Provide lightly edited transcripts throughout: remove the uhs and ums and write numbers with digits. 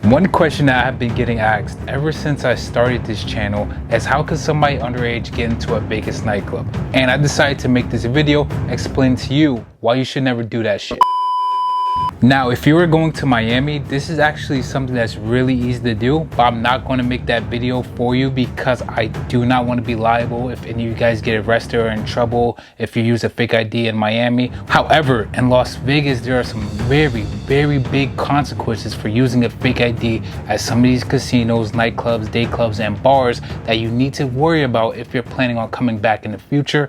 One question that I've been getting asked ever since I started this channel is how could somebody underage get into a Vegas nightclub? And I decided to make this video explain to you why you should never do that shit. Now, if you were going to Miami, this is actually something that's really easy to do, but I'm not going to make that video for you because I do not want to be liable if any of you guys get arrested or in trouble if you use a fake ID in Miami. However, in Las Vegas, there are some very big consequences for using a fake ID at some of these casinos, nightclubs, day clubs, and bars that you need to worry about if you're planning on coming back in the future.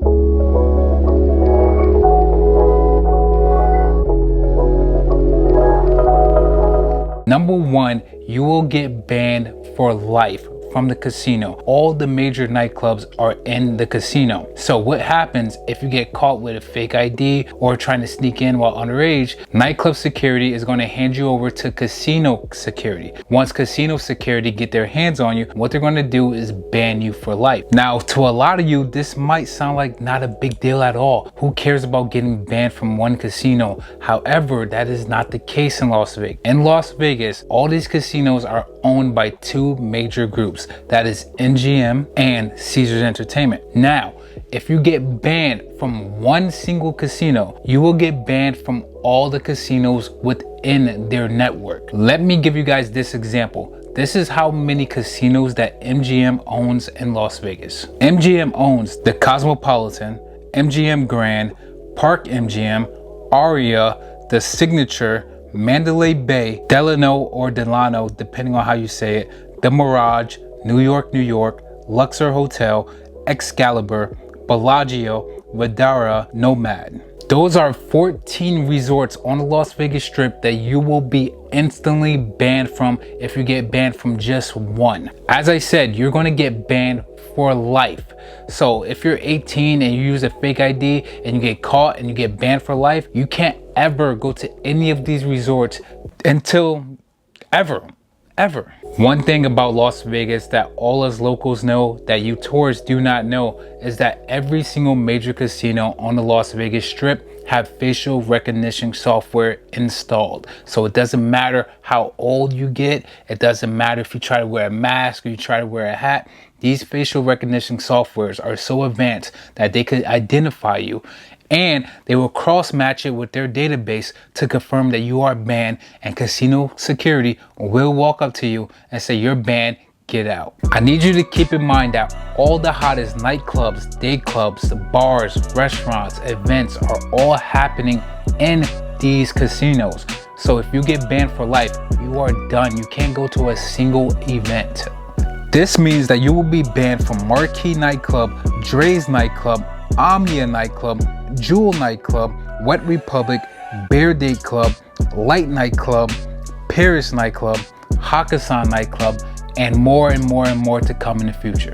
Number one, you will get banned for life from the casino. All the major nightclubs are in the casino. So what happens if you get caught with a fake ID or trying to sneak in while underage? Nightclub security is going to hand you over to casino security. Once casino security get their hands on you, what they're going to do is ban you for life. Now, to a lot of you, this might sound like not a big deal at all. Who cares about getting banned from one casino? However, that is not the case in Las Vegas. In Las Vegas, all these casinos are owned by two major groups. That is MGM and Caesars Entertainment. Now, if you get banned from one single casino, you will get banned from all the casinos within their network. Let me give you guys this example. This is how many casinos that MGM owns in Las Vegas. MGM owns the Cosmopolitan, MGM Grand, Park MGM, Aria, the Signature, Mandalay Bay, Delano or Delano, depending on how you say it, the Mirage, New York, Luxor Hotel, Excalibur, Bellagio, Vidara, Nomad. Those are 14 resorts on the Las Vegas Strip that you will be instantly banned from if you get banned from just one. As I said, you're going to get banned for life. So if you're 18 and you use a fake ID and you get caught and you get banned for life, you can't ever go to any of these resorts until ever. One thing about Las Vegas that all us locals know that you tourists do not know is that every single major casino on the Las Vegas Strip have facial recognition software installed. So it doesn't matter how old you get, it doesn't matter if you try to wear a mask or you try to wear a hat. These facial recognition softwares are so advanced that they could identify you, and they will cross match it with their database to confirm that you are banned, and casino security will walk up to you and say you're banned, get out. I need you to keep in mind that all the hottest nightclubs, day clubs, bars, restaurants, events are all happening in these casinos. So if you get banned for life, you are done. You can't go to a single event. This means that you will be banned from Marquee Nightclub, Dre's Nightclub, Omnia Nightclub, Jewel Nightclub, Wet Republic, Bear Date Club, Light Nightclub, Paris Nightclub, Hakkasan Nightclub, and more to come in the future.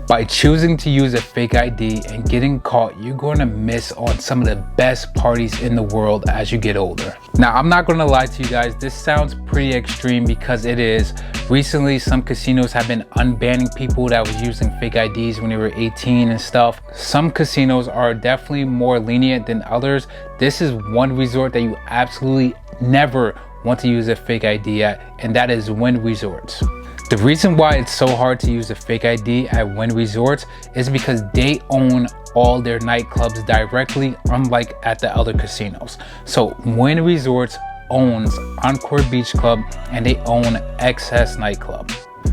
By choosing to use a fake ID and getting caught, you're going to miss on some of the best parties in the world as you get older. Now, I'm not going to lie to you guys, this sounds pretty extreme because it is. Recently, some casinos have been unbanning people that was using fake IDs when they were 18 and stuff. Some casinos are definitely more lenient than others. This is one resort that you absolutely never want to use a fake ID at, and that is Wynn Resorts. The reason why it's so hard to use a fake ID at Wynn Resorts is because they own all their nightclubs directly, unlike at the other casinos. So Wynn Resorts owns Encore Beach Club and they own XS Nightclub.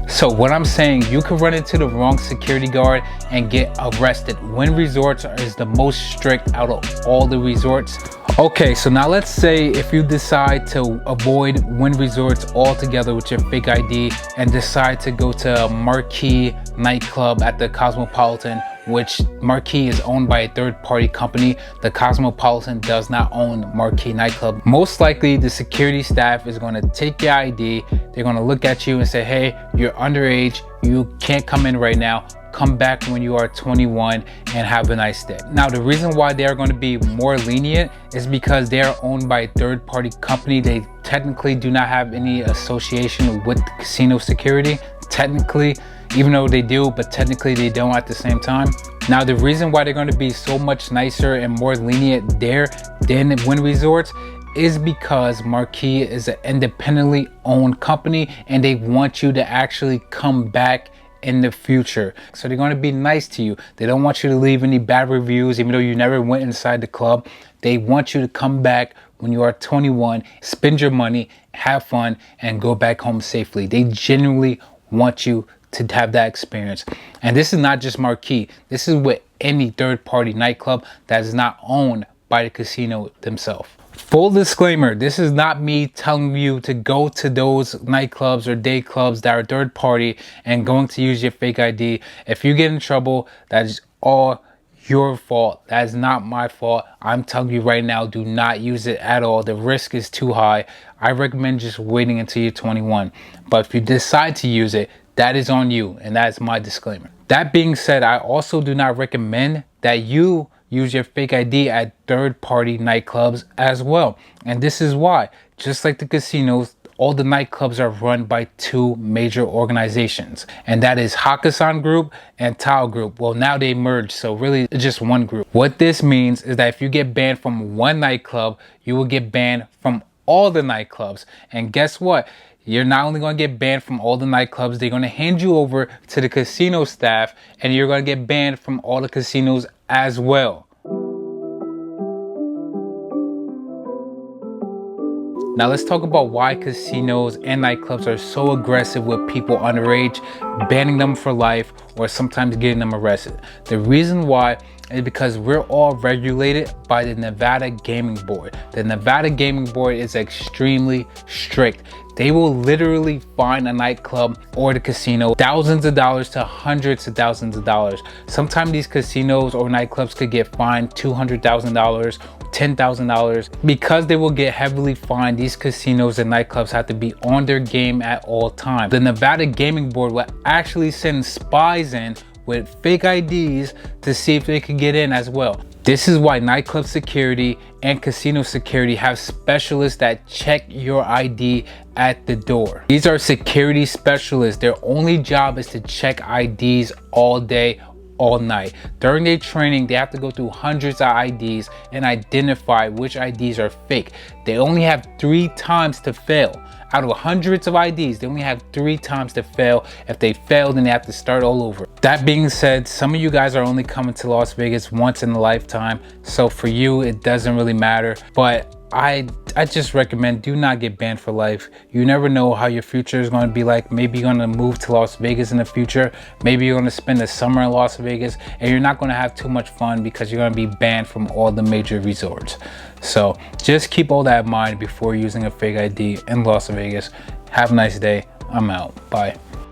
So what I'm saying, you could run into the wrong security guard and get arrested. Wynn Resorts is the most strict out of all the resorts. Okay, so now let's say if you decide to avoid Wynn Resorts altogether with your fake ID and decide to go to Marquee Nightclub at the Cosmopolitan, which Marquee is owned by a third-party company. The Cosmopolitan does not own Marquee Nightclub. Most likely, the security staff is going to take your ID. They're going to look at you and say, hey, you're underage. You can't come in right now. Come back when you are 21 and have a nice day. Now, the reason why they are going to be more lenient is because they are owned by a third-party company. They technically do not have any association with casino security. Technically, even though they do, but technically they don't at the same time. Now, the reason why they're going to be so much nicer and more lenient there than Wynn Resorts is because Marquee is an independently owned company and they want you to actually come back in the future. So they're going to be nice to you. They don't want you to leave any bad reviews even though you never went inside the club. They want you to come back when you are 21, spend your money, have fun, and go back home safely. They genuinely want you to have that experience. And this is not just Marquee. This is with any third-party nightclub that is not owned by the casino themselves. Full disclaimer, this is not me telling you to go to those nightclubs or day clubs that are third party and going to use your fake ID. If you get in trouble, that is all your fault. That is not my fault. I'm telling you right now, do not use it at all. The risk is too high. I recommend just waiting until you're 21. But if you decide to use it, that is on you, and that is my disclaimer. That being said, I also do not recommend that you use your fake ID at third-party nightclubs as well. And this is why. Just like the casinos, all the nightclubs are run by two major organizations, and that is Hakkasan Group and Tao Group. Well, now they merged, so really it's just one group. What this means is that if you get banned from one nightclub, you will get banned from all the nightclubs. And guess what? You're not only going to get banned from all the nightclubs, they're going to hand you over to the casino staff, and you're going to get banned from all the casinos as well. Now let's talk about why casinos and nightclubs are so aggressive with people underage, banning them for life or sometimes getting them arrested. The reason why is because we're all regulated by the Nevada Gaming Board. The Nevada Gaming Board is extremely strict. They will literally fine a nightclub or the casino thousands of dollars to hundreds of thousands of dollars. Sometimes these casinos or nightclubs could get fined $200,000, $10,000. Because they will get heavily fined, these casinos and nightclubs have to be on their game at all times. The Nevada Gaming Board will actually send spies in with fake IDs to see if they can get in as well. This is why nightclub security and casino security have specialists that check your ID at the door. These are security specialists. Their only job is to check IDs all day, all night. During their training, they have to go through hundreds of IDs and identify which IDs are fake. They only have 3 times to fail. Out of hundreds of IDs, they only have 3 times to fail. If they fail, then they have to start all over. That being said, some of you guys are only coming to Las Vegas once in a lifetime. So for you, it doesn't really matter. But I just recommend do not get banned for life. You never know how your future is going to be like. Maybe you're going to move to Las Vegas in the future. Maybe you're going to spend the summer in Las Vegas and you're not going to have too much fun because you're going to be banned from all the major resorts. So just keep all that in mind before using a fake ID in Las Vegas. Have a nice day. I'm out. Bye.